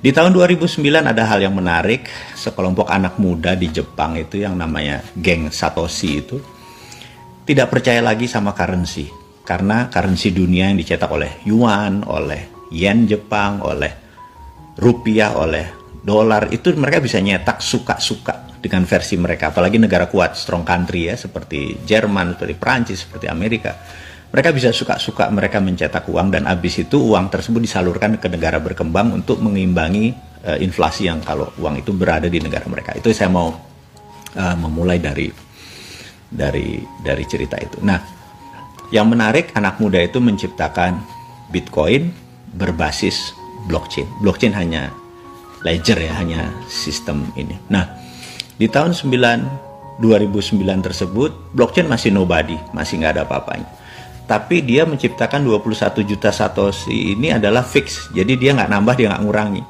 Di tahun 2009 ada hal yang menarik, sekelompok anak muda di Jepang itu yang namanya geng Satoshi itu tidak percaya lagi sama currency. Karena currency dunia yang dicetak oleh yuan, oleh yen Jepang, oleh rupiah, oleh dolar, itu mereka bisa nyetak suka-suka dengan versi mereka. Apalagi negara kuat, strong country ya, seperti Jerman, seperti Prancis, seperti Amerika. Mereka bisa suka-suka mereka mencetak uang, dan habis itu uang tersebut disalurkan ke negara berkembang untuk mengimbangi inflasi yang kalau uang itu berada di negara mereka. Itu saya mau memulai dari cerita itu. Nah, yang menarik, anak muda itu menciptakan Bitcoin berbasis blockchain. Blockchain hanya ledger ya, hanya sistem ini. Nah, di tahun 2009 tersebut, blockchain masih nobody, masih nggak ada apa-apanya. Tapi dia menciptakan 21 juta Satoshi ini adalah fix. Jadi dia nggak nambah, dia nggak ngurangi.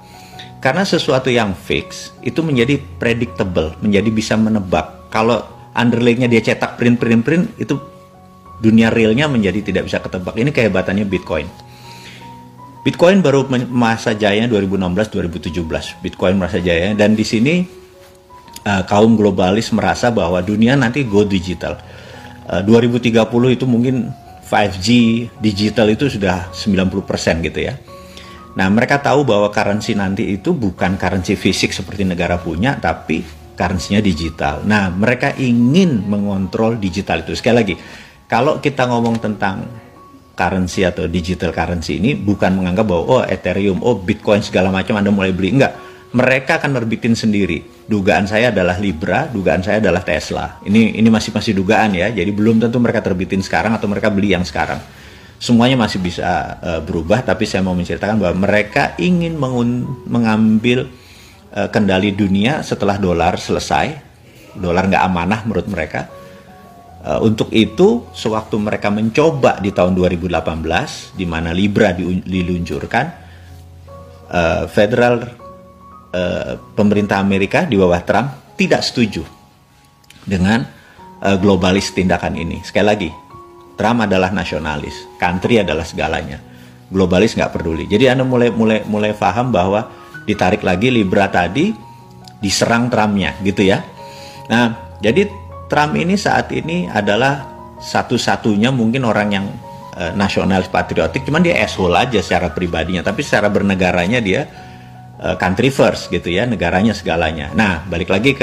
Karena sesuatu yang fix itu menjadi predictable, menjadi bisa menebak. Kalau underlying-nya dia cetak print, itu dunia realnya menjadi tidak bisa ketebak. Ini kehebatannya Bitcoin. Bitcoin baru masa jaya 2016-2017. Bitcoin masa jaya, dan di sini kaum globalis merasa bahwa dunia nanti go digital. 2030 itu mungkin 5G digital itu sudah 90% gitu ya. Nah, mereka tahu bahwa currency nanti itu bukan currency fisik seperti negara punya, tapi currency-nya digital. Nah, mereka ingin mengontrol digital itu. Sekali lagi, kalau kita ngomong tentang currency atau digital currency ini, bukan menganggap bahwa oh Ethereum, oh Bitcoin segala macam Anda mulai beli. Enggak. Mereka akan nerbitin sendiri. Dugaan saya adalah Libra, dugaan saya adalah Tesla. Ini masih dugaan ya. Jadi belum tentu mereka terbitin sekarang atau mereka beli yang sekarang. Semuanya masih bisa berubah, tapi saya mau menceritakan bahwa mereka ingin mengambil kendali dunia setelah dolar selesai. Dolar nggak amanah menurut mereka. Untuk itu, sewaktu mereka mencoba di tahun 2018, di mana Libra diluncurkan, pemerintah Amerika di bawah Trump tidak setuju dengan globalis tindakan ini. Sekali lagi, Trump adalah nasionalis, country adalah segalanya, globalis nggak peduli. Jadi Anda mulai paham bahwa ditarik lagi Libra tadi, diserang Trumpnya gitu ya. Nah, jadi Trump ini saat ini adalah satu-satunya mungkin orang yang nasionalis patriotik, cuman dia asshole aja secara pribadinya, tapi secara bernegaranya dia country first gitu ya, negaranya segalanya. Nah, balik lagi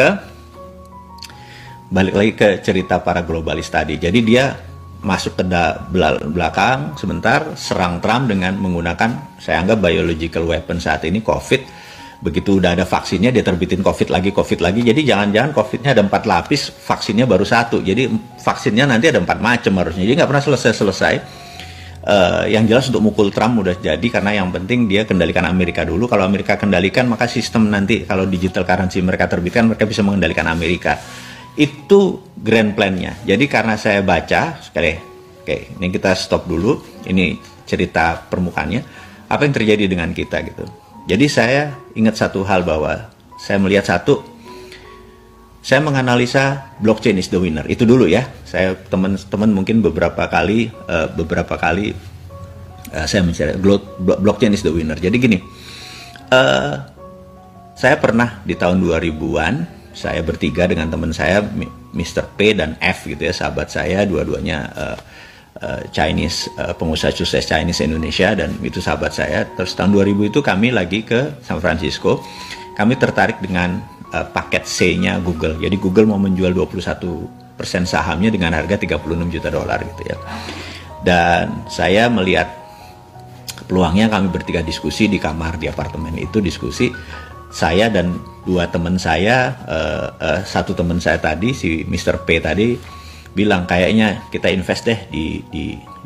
ke cerita para globalis tadi. Jadi dia masuk ke belakang sebentar, serang Trump dengan menggunakan, saya anggap biological weapon saat ini, COVID. Begitu udah ada vaksinnya, dia terbitin COVID lagi. Jadi jangan-jangan COVID-nya ada 4 lapis, vaksinnya baru 1. Jadi vaksinnya nanti ada 4 macam harusnya. Jadi nggak pernah selesai. Yang jelas untuk mukul Trump udah jadi, karena yang penting dia kendalikan Amerika dulu. Kalau Amerika kendalikan, maka sistem nanti kalau digital currency mereka terbitkan, mereka bisa mengendalikan Amerika. Itu grand plan-nya. Jadi karena saya baca sekali, oke, ini kita stop dulu. Ini cerita permukaannya. Apa yang terjadi dengan kita gitu. Jadi saya ingat satu hal, bahwa saya melihat saya menganalisa blockchain is the winner. Itu dulu ya. Saya teman-teman mungkin beberapa kali saya mencari blockchain is the winner. Jadi gini, saya pernah di tahun 2000-an, saya bertiga dengan teman saya Mr. P dan F gitu ya, sahabat saya, dua-duanya Chinese, pengusaha sukses Chinese Indonesia, dan itu sahabat saya. Terus tahun 2000 itu kami lagi ke San Francisco. Kami tertarik dengan paket C-nya Google. Jadi Google mau menjual 21% sahamnya dengan harga 36 juta dolar gitu ya. Dan saya melihat peluangnya, kami bertiga diskusi di kamar di apartemen itu, diskusi. Saya dan 2 teman saya, satu teman saya tadi, si Mr. P tadi, bilang kayaknya kita invest deh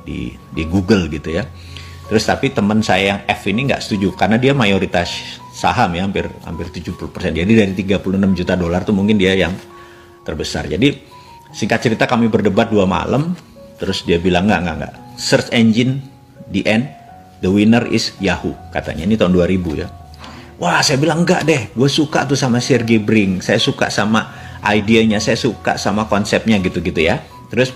di Google gitu ya. Terus tapi teman saya yang F ini nggak setuju, karena dia mayoritas saham ya, hampir 70%. Jadi dari 36 juta dolar tuh mungkin dia yang terbesar. Jadi singkat cerita kami berdebat 2 malam, terus dia bilang enggak. Search engine the end, the winner is Yahoo katanya. Ini tahun 2000 ya. Wah, saya bilang enggak deh, gue suka tuh sama Sergey Brin, saya suka sama idenya, saya suka sama konsepnya gitu-gitu ya. Terus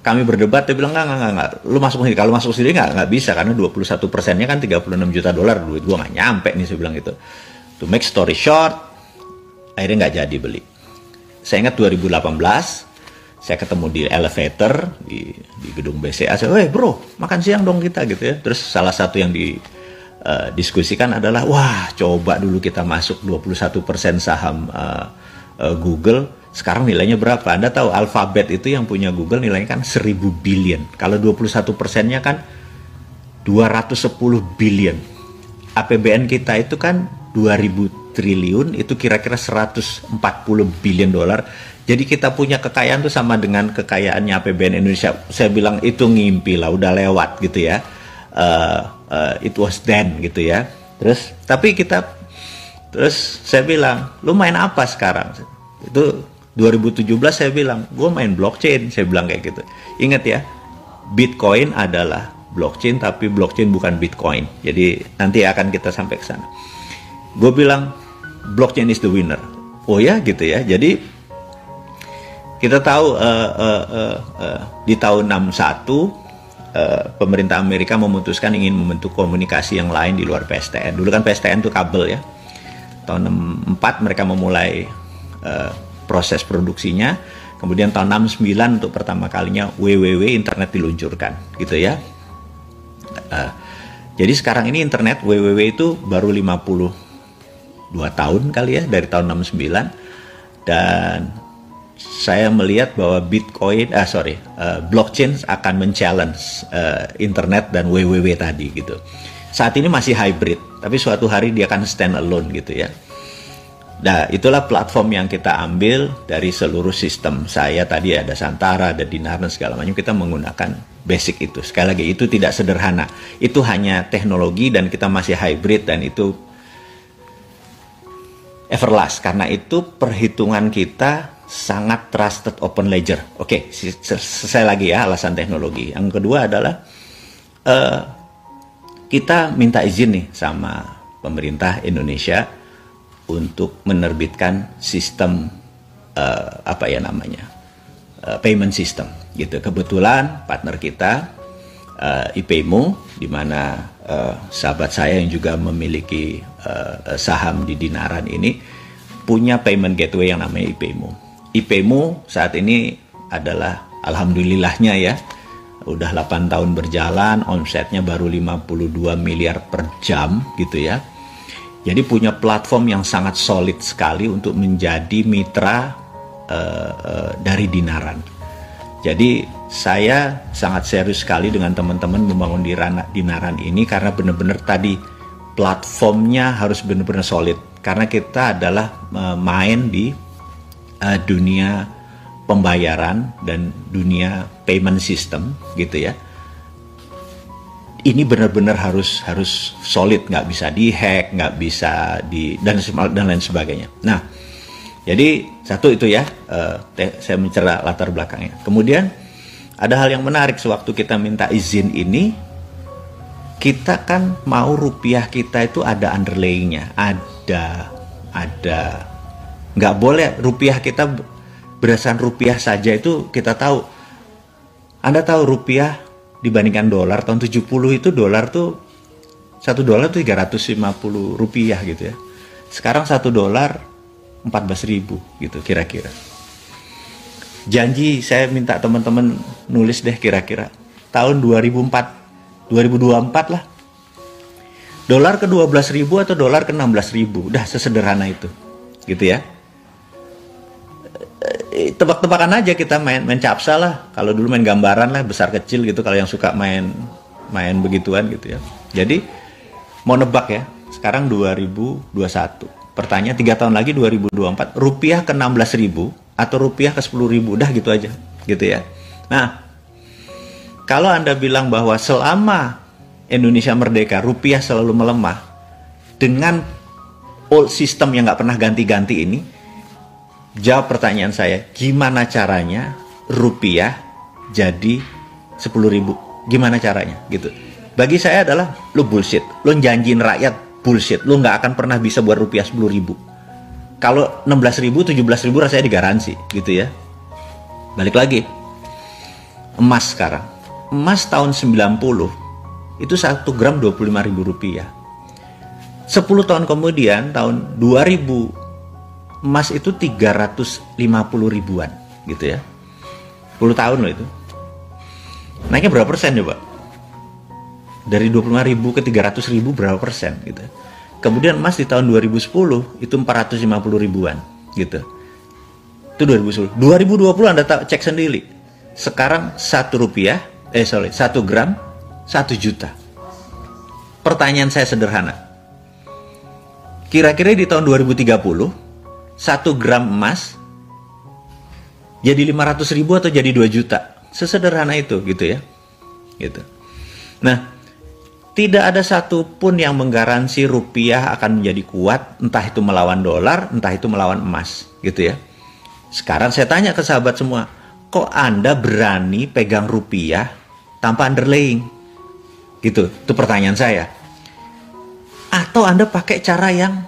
kami berdebat, dia bilang enggak, lu masuk sini. Kalau masuk sini nggak bisa, karena 21%-nya kan 36 juta dolar, duit gua nggak nyampe nih, saya bilang gitu. To make story short, akhirnya nggak jadi beli. Saya ingat 2018, saya ketemu di elevator di gedung BCA, saya, "Weh bro, makan siang dong kita," gitu ya. Terus salah satu yang diskusikan adalah, wah coba dulu kita masuk 21% saham Google, sekarang nilainya berapa? Anda tahu Alphabet itu yang punya Google nilainya kan 1000 billion. Kalau 21%-nya kan 210 billion. APBN kita itu kan 2000 triliun, itu kira-kira 140 billion dolar. Jadi kita punya kekayaan tuh sama dengan kekayaannya APBN Indonesia. Saya bilang itu ngimpi lah, udah lewat gitu ya. It was then gitu ya. Terus saya bilang, lu main apa sekarang? Itu 2017 saya bilang, gue main blockchain. Saya bilang kayak gitu. Ingat ya, Bitcoin adalah blockchain, tapi blockchain bukan Bitcoin. Jadi nanti akan kita sampai ke sana. Gue bilang, blockchain is the winner. Oh ya gitu ya. Jadi kita tahu di tahun 61 pemerintah Amerika memutuskan ingin membentuk komunikasi yang lain di luar PSTN. Dulu kan PSTN itu kabel ya. Tahun 64 mereka memulai proses produksinya. Kemudian tahun 69 untuk pertama kalinya WWW, internet diluncurkan gitu ya. Jadi sekarang ini internet WWW itu baru 52 tahun kali ya, dari tahun 69. Dan saya melihat bahwa blockchain akan men-challenge internet dan WWW tadi gitu. Saat ini masih hybrid, tapi suatu hari dia akan stand alone gitu ya. Nah, itulah platform yang kita ambil dari seluruh sistem. Saya tadi ada Santara, ada Dinar dan segala macam, kita menggunakan basic itu. Sekali lagi, itu tidak sederhana. Itu hanya teknologi dan kita masih hybrid, dan itu everlast. Karena itu perhitungan kita sangat trusted open ledger. Oke, selesai lagi ya alasan teknologi. Yang kedua adalah kita minta izin nih sama pemerintah Indonesia untuk menerbitkan sistem payment system gitu. Kebetulan partner kita IPEMO, di mana sahabat saya yang juga memiliki saham di Dinaran ini punya payment gateway yang namanya IPEMO. IPEMO saat ini adalah alhamdulillahnya ya, udah 8 tahun berjalan, omsetnya baru 52 miliar per jam gitu ya. Jadi punya platform yang sangat solid sekali untuk menjadi mitra dari Dinaran. Jadi saya sangat serius sekali dengan teman-teman membangun Dinaran ini, karena benar-benar tadi platformnya harus benar-benar solid. Karena kita adalah main di dunia pembayaran dan dunia payment system gitu ya. Ini benar-benar harus solid, nggak bisa dihack, nggak bisa dan lain sebagainya. Nah, jadi satu itu ya, saya mencerah latar belakangnya. Kemudian ada hal yang menarik, sewaktu kita minta izin ini, kita kan mau rupiah kita itu ada underlayingnya, ada nggak boleh rupiah kita berdasarkan rupiah saja. Itu kita tahu, Anda tahu rupiah dibandingkan dolar tahun 70 itu $1 tuh 350 rupiah gitu ya. Sekarang $1 14.000 gitu kira-kira. Janji saya minta teman-teman nulis deh kira-kira tahun 2024 lah. Dolar ke 12.000 atau dolar ke 16.000, udah sesederhana itu gitu ya. Tebak-tebakan aja, kita main capsa lah. Kalau dulu main gambaran lah, besar kecil gitu, kalau yang suka main begituan gitu ya. Jadi mau nebak ya, sekarang 2021. Pertanyaan 3 tahun lagi 2024, rupiah ke 16.000 atau rupiah ke 10.000, udah gitu aja gitu ya. Nah, kalau Anda bilang bahwa selama Indonesia merdeka rupiah selalu melemah dengan old system yang nggak pernah ganti-ganti ini, jawab pertanyaan saya, gimana caranya rupiah jadi 10.000? Gimana caranya gitu? Bagi saya adalah lu bullshit, lu janjiin rakyat bullshit, lu nggak akan pernah bisa buat rupiah 10.000. Kalau 16.000, 17.000 rasanya digaransi gitu ya. Balik lagi, emas sekarang. Emas tahun 90 itu 1 gram 25.000 rupiah. 10 tahun kemudian tahun 2000 emas itu 350 ribuan gitu ya. 10 tahun loh itu. Naiknya berapa persen coba? Dari 25.000 ke 300.000 berapa persen gitu. Kemudian emas di tahun 2010 itu 450 ribuan gitu. Itu 2010. 2020 Anda cek sendiri. Sekarang 1 gram 1 juta. Pertanyaan saya sederhana. Kira-kira di tahun 2030 1 gram emas jadi 500 ribu atau jadi 2 juta? Sesederhana itu gitu ya. Gitu. Nah, tidak ada satupun yang menggaransi rupiah akan menjadi kuat, entah itu melawan dolar, entah itu melawan emas, gitu ya. Sekarang saya tanya ke sahabat semua, kok Anda berani pegang rupiah tanpa underlying? Gitu, itu pertanyaan saya. Atau Anda pakai cara yang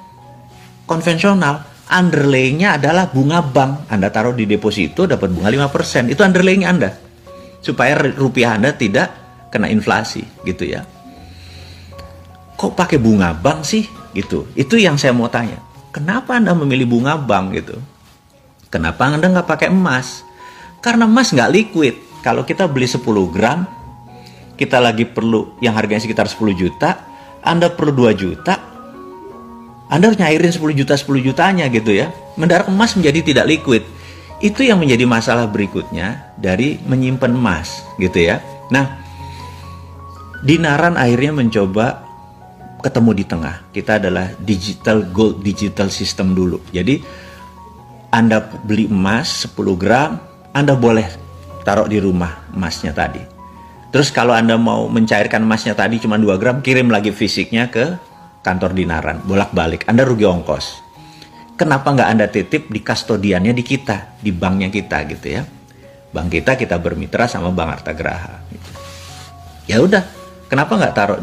konvensional, underlyingnya adalah bunga bank. Anda taruh di deposito dapat bunga 5%, itu underlying Anda. Supaya rupiah Anda tidak kena inflasi, gitu ya. Kok pakai bunga bank sih? Gitu. Itu yang saya mau tanya. Kenapa Anda memilih bunga bank gitu? Kenapa Anda nggak pakai emas? Karena emas nggak liquid. Kalau kita beli 10 gram, kita lagi perlu yang harganya sekitar 10 juta, Anda perlu 2 juta, Anda harus nyairin 10 jutanya gitu ya. Mendarat emas menjadi tidak liquid. Itu yang menjadi masalah berikutnya dari menyimpan emas gitu ya. Nah, Dinaran akhirnya mencoba ketemu di tengah. Kita adalah digital gold, digital system dulu. Jadi Anda beli emas 10 gram, Anda boleh taruh di rumah emasnya tadi. Terus kalau Anda mau mencairkan emasnya tadi cuma 2 gram, kirim lagi fisiknya ke kantor Dinaran, bolak-balik. Anda rugi ongkos. Kenapa nggak Anda titip di kustodiannya di kita, di banknya kita gitu ya. Bank kita bermitra sama Bank Artagraha. Gitu. Ya udah, kenapa nggak taruh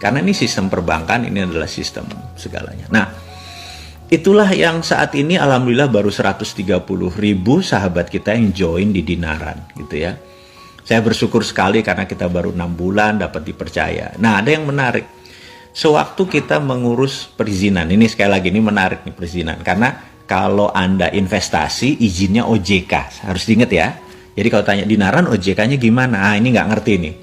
karena ini sistem perbankan, ini adalah sistem segalanya. Nah, itulah yang saat ini alhamdulillah baru 130.000 sahabat kita yang join di Dinaran gitu ya. Saya bersyukur sekali karena kita baru 6 bulan dapat dipercaya. Nah, ada yang menarik. Sewaktu kita mengurus perizinan, ini sekali lagi ini menarik nih perizinan, karena kalau Anda investasi izinnya OJK, harus diingat ya. Jadi kalau tanya Dinaran OJK-nya gimana? Ini nggak ngerti nih.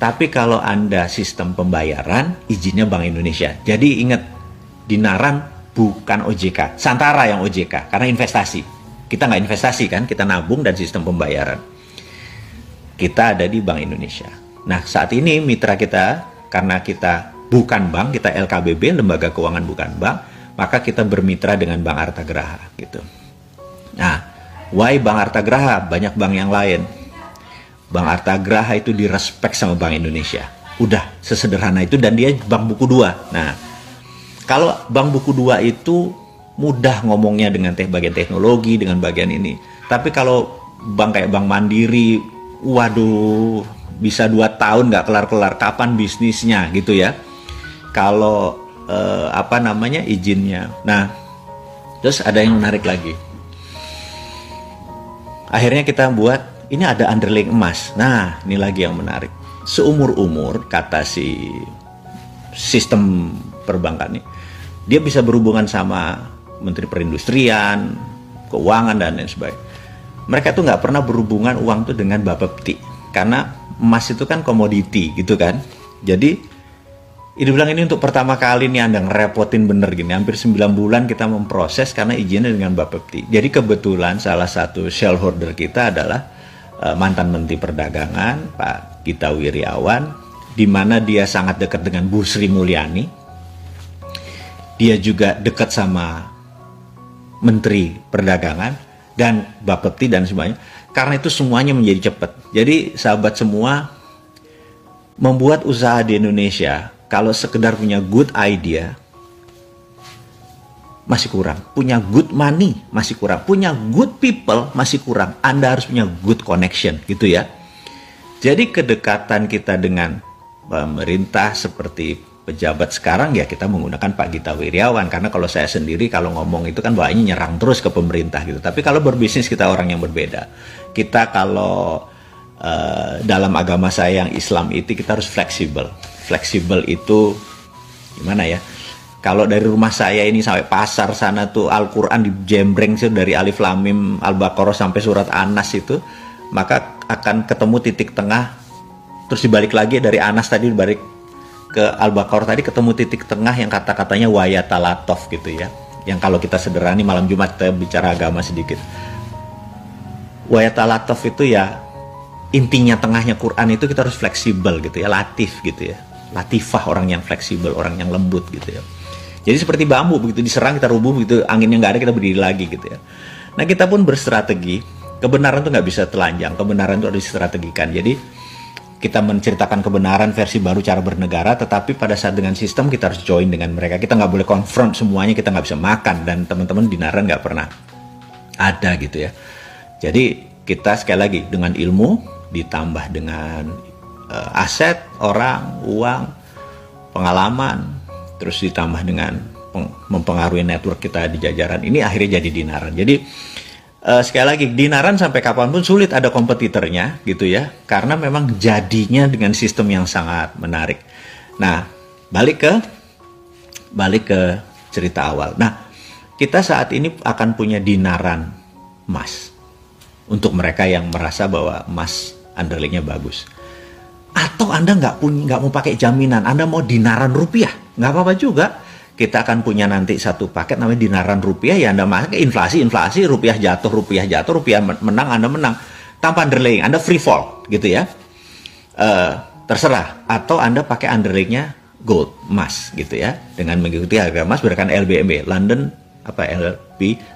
Tapi kalau Anda sistem pembayaran, izinnya Bank Indonesia. Jadi ingat, Dinaran bukan OJK, Santara yang OJK, karena investasi. Kita nggak investasi kan, kita nabung dan sistem pembayaran. Kita ada di Bank Indonesia. Nah, saat ini mitra kita, karena kita bukan bank, kita LKBB, lembaga keuangan bukan bank, maka kita bermitra dengan Bank Artagraha gitu. Nah, why Bank Artagraha? Banyak bank yang lain. Bank Artagraha itu direspek sama Bank Indonesia. Udah sesederhana itu, dan dia bank buku 2. Nah, kalau bank buku 2 itu mudah ngomongnya dengan bagian teknologi, dengan bagian ini. Tapi kalau bank kayak Bank Mandiri, waduh, bisa 2 tahun nggak kelar-kelar, kapan bisnisnya gitu ya. Kalau izinnya. Nah, terus ada yang menarik lagi. Akhirnya kita buat, ini ada underlying emas. Nah, ini lagi yang menarik. Seumur-umur, kata si sistem perbankan ini, dia bisa berhubungan sama Menteri Perindustrian, Keuangan, dan lain sebagainya. Mereka tuh nggak pernah berhubungan uang tuh dengan Bapepti. Karena emas itu kan komoditi gitu kan. Jadi ini bilang ini untuk pertama kali nih Anda ngerepotin bener gini. Hampir 9 bulan kita memproses karena izinnya dengan Bapepti. Jadi kebetulan salah satu shareholder kita adalah mantan Menteri Perdagangan, Pak Gita Wirjawan, di mana dia sangat dekat dengan Bu Sri Mulyani. Dia juga dekat sama Menteri Perdagangan dan Bapepti dan sebagainya. Karena itu semuanya menjadi cepat. Jadi sahabat semua, membuat usaha di Indonesia, kalau sekedar punya good idea, masih kurang. Punya good money, masih kurang. Punya good people, masih kurang. Anda harus punya good connection, gitu ya. Jadi kedekatan kita dengan pemerintah seperti pejabat sekarang, ya kita menggunakan Pak Gita Wirjawan. Karena kalau saya sendiri, kalau ngomong itu kan bawahnya nyerang terus ke pemerintah gitu. Tapi kalau berbisnis kita orang yang berbeda. Kita kalau dalam agama saya yang Islam itu kita harus fleksibel. Fleksibel itu gimana ya? Kalau dari rumah saya ini sampai pasar sana tuh Al-Quran dijembreng sih dari Alif Lam Mim Al-Baqarah sampai surat An-Nas itu, maka akan ketemu titik tengah, terus dibalik lagi dari Anas tadi dibalik ke Al-Baqarah tadi ketemu titik tengah yang kata-katanya wayatalatov gitu ya. Yang kalau kita sederhani malam Jumat kita bicara agama sedikit. Wayatalatov itu ya intinya tengahnya Quran itu kita harus fleksibel gitu ya, latif gitu ya. Latifah, orang yang fleksibel, orang yang lembut gitu ya. Jadi seperti bambu, begitu diserang kita rubuh, begitu anginnya nggak ada kita berdiri lagi gitu ya. Nah kita pun berstrategi, kebenaran itu nggak bisa telanjang, kebenaran itu harus distrategikan. Jadi kita menceritakan kebenaran versi baru cara bernegara, tetapi pada saat dengan sistem kita harus join dengan mereka. Kita nggak boleh konfront semuanya, kita nggak bisa makan, dan teman-teman di Naran nggak pernah ada gitu ya. Jadi kita sekali lagi dengan ilmu ditambah dengan aset, orang, uang, pengalaman, terus ditambah dengan mempengaruhi network kita di jajaran ini, akhirnya jadi Dinaran. Jadi sekali lagi, Dinaran sampai kapanpun sulit ada kompetitornya gitu ya, karena memang jadinya dengan sistem yang sangat menarik. Nah, balik ke cerita awal. Nah, kita saat ini akan punya Dinaran emas untuk mereka yang merasa bahwa emas underlyingnya bagus. Atau Anda nggak mau pakai jaminan, Anda mau Dinaran rupiah, nggak apa-apa juga. Kita akan punya nanti satu paket namanya Dinaran rupiah, ya Anda pakai inflasi, rupiah jatuh, rupiah menang, Anda menang. Tanpa underlying, Anda free fall gitu ya. Terserah. Atau Anda pakai underlyingnya gold, emas gitu ya. Dengan mengikuti harga emas berdasarkan LBMB,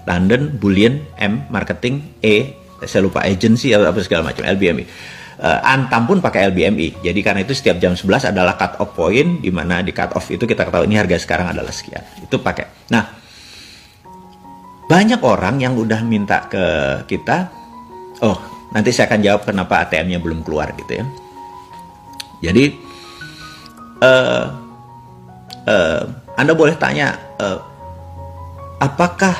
London Bullion, M Marketing, saya lupa agency apa segala macam, LBMB. Antam pun pakai LBMI. Jadi karena itu setiap jam 11 adalah cut off point, di mana di cut off itu kita ketahui ini harga sekarang adalah sekian. Itu pakai. Nah, banyak orang yang udah minta ke kita, oh nanti saya akan jawab kenapa ATM-nya belum keluar gitu ya. Jadi Anda boleh tanya, apakah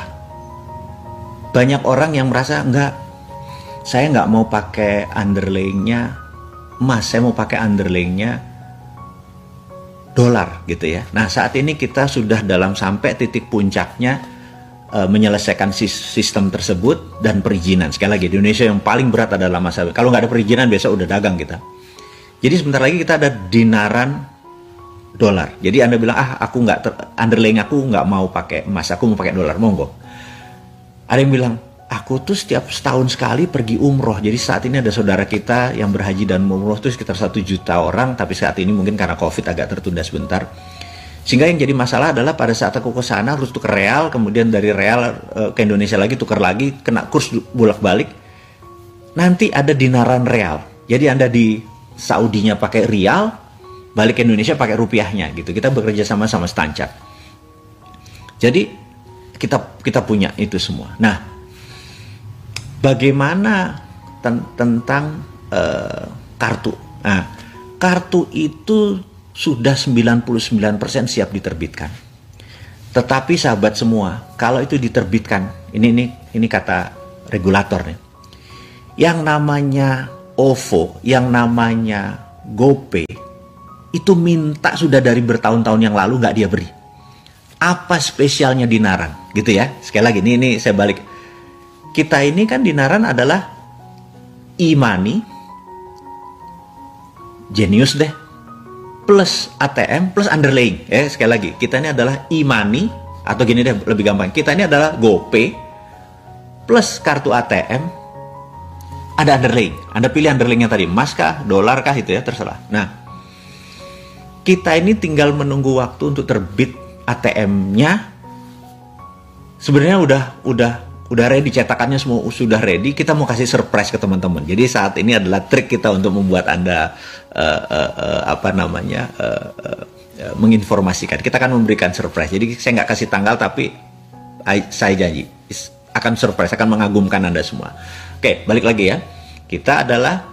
banyak orang yang merasa enggak, saya nggak mau pakai underlyingnya emas, saya mau pakai underlyingnya dolar gitu ya. Nah saat ini kita sudah dalam sampai titik puncaknya menyelesaikan sistem tersebut dan perizinan. Sekali lagi di Indonesia yang paling berat adalah masa, kalau nggak ada perizinan besok udah dagang kita. Jadi sebentar lagi kita ada Dinaran dolar. Jadi Anda bilang aku nggak underlying aku nggak mau pakai emas, aku mau pakai dolar, monggo. Ada yang bilang, aku tuh setiap setahun sekali pergi umroh. Jadi saat ini ada saudara kita yang berhaji dan umroh tuh sekitar 1 juta orang. Tapi saat ini mungkin karena COVID agak tertunda sebentar. Sehingga yang jadi masalah adalah pada saat aku ke sana harus tukar real. Kemudian dari real ke Indonesia lagi, tukar lagi. Kena kurs bolak-balik. Nanti ada Dinaran real. Jadi Anda di Saudinya pakai rial, balik ke Indonesia pakai rupiahnya gitu. Kita bekerja sama Stanchart. Jadi kita punya itu semua. Nah, bagaimana tentang kartu? Nah, kartu itu sudah 99% siap diterbitkan. Tetapi sahabat semua, kalau itu diterbitkan, ini kata regulator nih. Yang namanya OVO, yang namanya GoPay, itu minta sudah dari bertahun-tahun yang lalu nggak dia beri. Apa spesialnya Dinaran? Gitu ya. Sekali lagi, ini saya balik. Kita ini kan Dinaran adalah e-money, Genius deh, plus ATM, plus underlying. Sekali lagi, kita ini adalah e-money, atau gini deh, lebih gampang. Kita ini adalah GoPay, plus kartu ATM, ada underlying. Anda pilih underlyingnya tadi, emas kah, dolar kah, itu ya, terserah. Nah, kita ini tinggal menunggu waktu untuk terbit ATM-nya. Sebenarnya udah ready, cetakannya semua sudah ready. Kita mau kasih surprise ke teman-teman. Jadi saat ini adalah trik kita untuk membuat Anda menginformasikan. Kita akan memberikan surprise. Jadi saya nggak kasih tanggal, tapi saya janji akan surprise, akan mengagumkan Anda semua. Oke, balik lagi ya. Kita adalah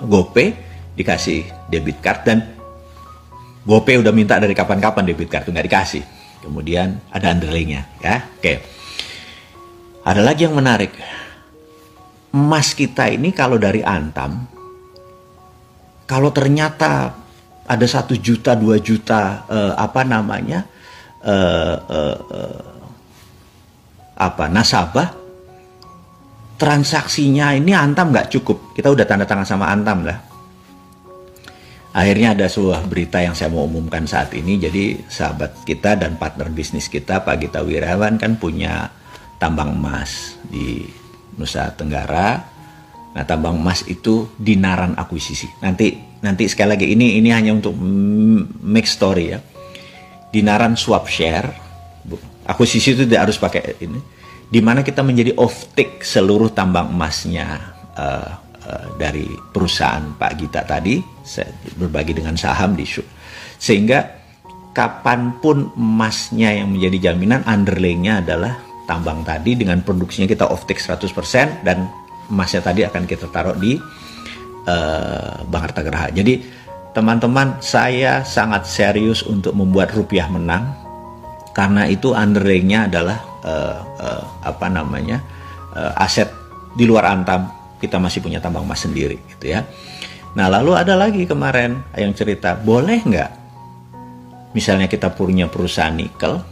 GoPay dikasih debit card, dan GoPay udah minta dari kapan-kapan debit card, nggak dikasih. Kemudian ada underlyingnya ya. Oke. Ada lagi yang menarik. emas kita ini kalau dari Antam, kalau ternyata ada 1 juta, 2 juta nasabah, transaksinya ini Antam nggak cukup. Kita udah tanda tangan sama Antam lah. Akhirnya ada sebuah berita yang saya mau umumkan saat ini. Jadi sahabat kita dan partner bisnis kita, Pak Gita Wirawan, kan punya tambang emas di Nusa Tenggara. Nah, tambang emas itu Dinaran akuisisi. Nanti sekali lagi, ini hanya untuk make story ya. Dinaran swap share, akuisisi itu tidak harus pakai ini. Di mana kita menjadi off-take seluruh tambang emasnya dari perusahaan Pak Gita tadi, saya berbagi dengan saham di SHU. Sehingga kapanpun emasnya yang menjadi jaminan, underlying-nya adalah tambang tadi, dengan produksinya kita off-take 100%, dan emasnya tadi akan kita taruh di Bank Harta Geraha. Jadi teman-teman, saya sangat serius untuk membuat rupiah menang, karena itu underlying-nya adalah aset di luar Antam. Kita masih punya tambang emas sendiri gitu ya. Nah, lalu ada lagi kemarin yang cerita, boleh nggak misalnya kita punya perusahaan nikel,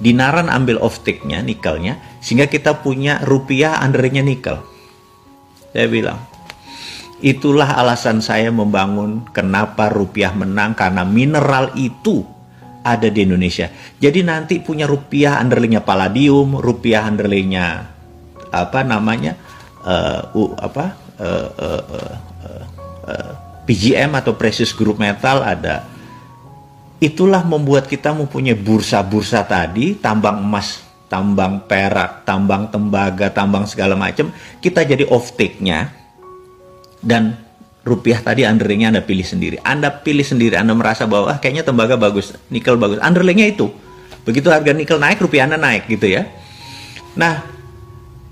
Dinaran ambil off-take-nya, nikelnya, sehingga kita punya rupiah underlying-nya nikel. Saya bilang, itulah alasan saya membangun kenapa rupiah menang, karena mineral itu ada di Indonesia. Jadi nanti punya rupiah underlying-nya palladium, rupiah underlying-nya PGM atau precious group metal ada. Itulah membuat kita mempunyai bursa-bursa tadi, tambang emas, tambang perak, tambang tembaga, tambang segala macam. Kita jadi off-take-nya, dan rupiah tadi underlying-nya Anda pilih sendiri. Anda pilih sendiri, Anda merasa bahwa kayaknya tembaga bagus, nikel bagus, underlying-nya itu. Begitu harga nikel naik, rupiah Anda naik gitu ya. Nah,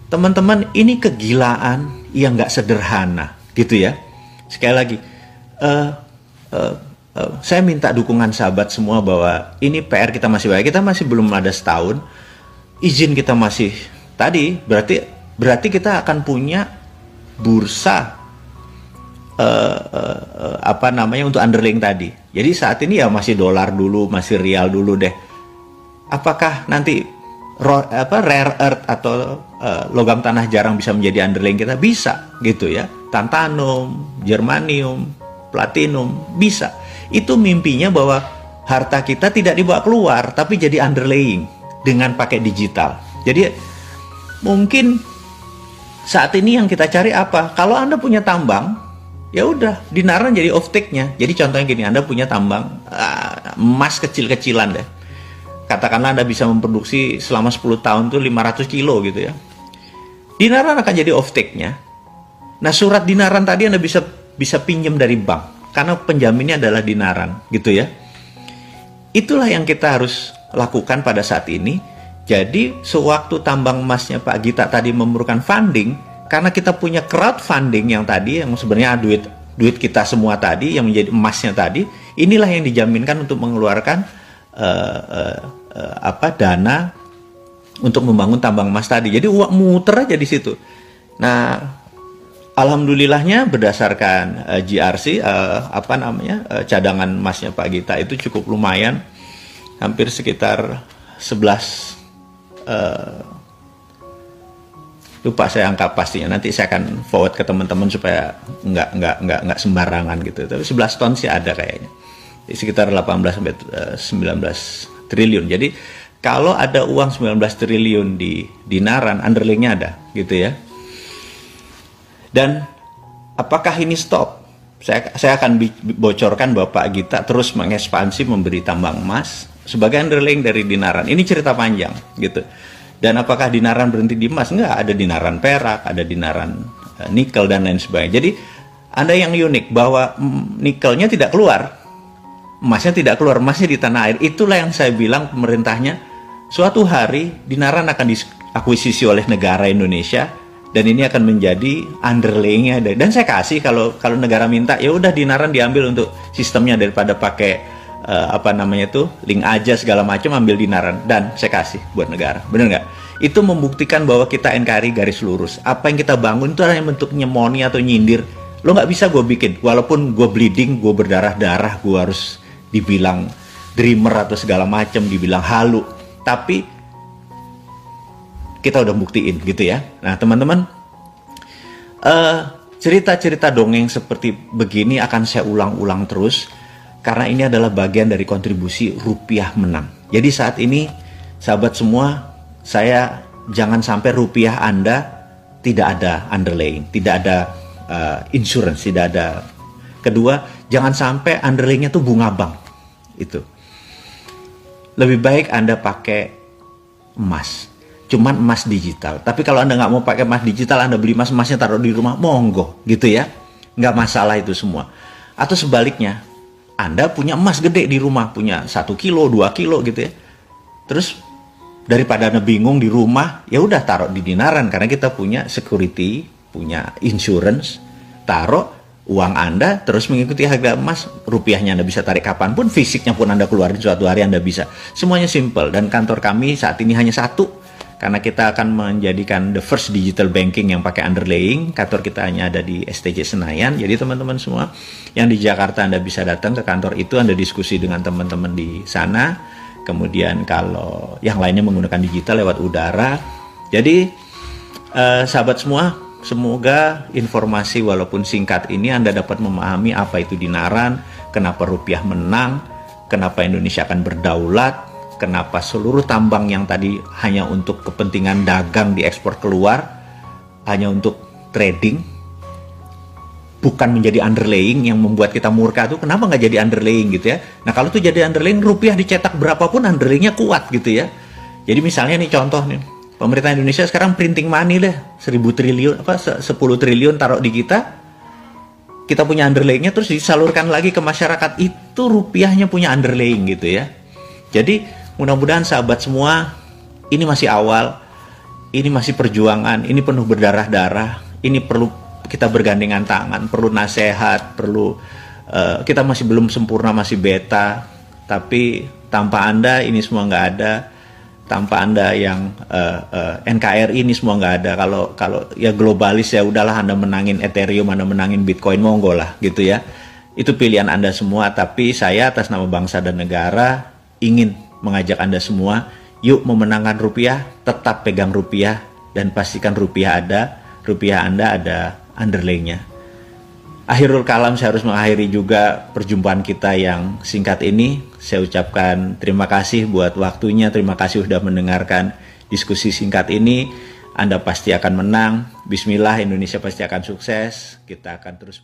teman-teman, ini kegilaan yang nggak sederhana gitu ya. Sekali lagi, saya minta dukungan sahabat semua bahwa ini PR kita masih banyak. Kita masih belum ada setahun, izin kita masih tadi, berarti kita akan punya bursa untuk underlying tadi. Jadi saat ini ya masih dolar dulu, masih rial dulu deh. Apakah nanti rare earth atau logam tanah jarang bisa menjadi underlying kita? Bisa gitu ya. Tantalum, germanium, platinum, bisa. Itu mimpinya bahwa harta kita tidak dibawa keluar, tapi jadi underlying dengan pakai digital. Jadi mungkin saat ini yang kita cari apa? Kalau Anda punya tambang, ya udah, Dinaran jadi off-take-nya. Jadi contohnya gini, Anda punya tambang emas kecil-kecilan deh. Katakanlah Anda bisa memproduksi selama 10 tahun tuh 500 kilo gitu ya. Dinaran akan jadi off-take-nya. Nah, surat Dinaran tadi Anda bisa pinjam dari bank, karena penjaminnya adalah Dinaran gitu ya. Itulah yang kita harus lakukan pada saat ini. Jadi sewaktu tambang emasnya Pak Gita tadi memerlukan funding, karena kita punya crowdfunding yang tadi, yang sebenarnya duit kita semua tadi, yang menjadi emasnya tadi, inilah yang dijaminkan untuk mengeluarkan dana untuk membangun tambang emas tadi. Jadi uang muter aja di situ. Nah, alhamdulillahnya berdasarkan GRC cadangan emasnya Pak Gita itu cukup lumayan, hampir sekitar 11 lupa saya angka pastinya, nanti saya akan forward ke teman-teman supaya nggak sembarangan gitu. Tapi 11 ton sih ada kayaknya, sekitar 18 sampai 19 triliun. Jadi kalau ada uang 19 triliun di Dinaran, underlying-nya ada gitu ya. Dan apakah ini stop? Saya akan bocorkan bahwa Pak Gita terus mengekspansi, memberi tambang emas sebagai underlying dari Dinaran. Ini cerita panjang gitu. Dan apakah Dinaran berhenti di emas? Enggak, ada Dinaran perak, ada Dinaran nikel dan lain sebagainya. Jadi ada yang unik bahwa nikelnya tidak keluar, emasnya tidak keluar, emasnya di tanah air. Itulah yang saya bilang pemerintahnya, suatu hari Dinaran akan diakuisisi oleh negara Indonesia, dan ini akan menjadi underlying-nya. Dan saya kasih, kalau negara minta, ya udah Dinaran diambil untuk sistemnya, daripada pakai link aja segala macam, ambil Dinaran dan saya kasih buat negara. Bener nggak? itu membuktikan bahwa kita NKRI garis lurus. Apa yang kita bangun itu hanya bentuk nyemoni atau nyindir. Lo nggak bisa gue bikin, walaupun gue bleeding, gue berdarah-darah, gue harus dibilang dreamer atau segala macam, dibilang halu. Tapi kita udah buktiin gitu ya. Nah teman-teman, cerita-cerita dongeng seperti begini akan saya ulang-ulang terus, karena ini adalah bagian dari kontribusi rupiah menang. Jadi saat ini, sahabat semua, saya jangan sampai rupiah Anda tidak ada underlying, tidak ada insurance, tidak ada. Kedua, jangan sampai underlyingnya tuh bunga bank. Itu. Lebih baik Anda pakai emas. Cuman emas digital. Tapi kalau Anda nggak mau pakai emas digital, Anda beli emas, emasnya taruh di rumah, monggo, gitu ya. Nggak masalah itu semua. Atau sebaliknya, Anda punya emas gede di rumah, punya 1 kilo, 2 kilo gitu ya. Terus daripada Anda bingung di rumah, ya udah taruh di dinaran, karena kita punya security, punya insurance, taruh uang Anda terus mengikuti harga emas, rupiahnya Anda bisa tarik kapanpun, fisiknya pun Anda keluarin suatu hari Anda bisa. Semuanya simple, dan kantor kami saat ini hanya satu. Karena kita akan menjadikan the first digital banking yang pakai underlaying. Kantor kita hanya ada di STJ Senayan. Jadi teman-teman semua yang di Jakarta, Anda bisa datang ke kantor itu, Anda diskusi dengan teman-teman di sana. Kemudian kalau yang lainnya menggunakan digital lewat udara. Jadi sahabat semua, semoga informasi walaupun singkat ini Anda dapat memahami apa itu dinaran, kenapa rupiah menang, kenapa Indonesia akan berdaulat, kenapa seluruh tambang yang tadi hanya untuk kepentingan dagang diekspor keluar, hanya untuk trading, bukan menjadi underlaying yang membuat kita murka tuh, kenapa nggak jadi underlaying gitu ya. Nah kalau tuh jadi underlaying, rupiah dicetak berapapun underlayingnya kuat gitu ya. Jadi misalnya nih contoh nih, pemerintah Indonesia sekarang printing money deh, 10 triliun, 10 triliun taruh di kita punya underlayingnya, terus disalurkan lagi ke masyarakat, itu rupiahnya punya underlaying gitu ya. Jadi mudah-mudahan sahabat semua, ini masih awal, ini masih perjuangan, ini penuh berdarah-darah, ini perlu kita bergandengan tangan, perlu nasihat, perlu kita masih belum sempurna, masih beta, tapi tanpa Anda ini semua nggak ada, tanpa Anda yang NKRI ini semua nggak ada. Kalau ya globalis ya udahlah, Anda menangin Ethereum, Anda menangin Bitcoin, monggo lah gitu ya. Itu pilihan Anda semua, tapi saya atas nama bangsa dan negara ingin mengajak Anda semua, yuk memenangkan rupiah, tetap pegang rupiah, dan pastikan rupiah Anda ada underlayingnya. Akhirul kalam, saya harus mengakhiri juga perjumpaan kita yang singkat ini. Saya ucapkan terima kasih buat waktunya, terima kasih sudah mendengarkan diskusi singkat ini. Anda pasti akan menang. Bismillah, Indonesia pasti akan sukses. Kita akan terus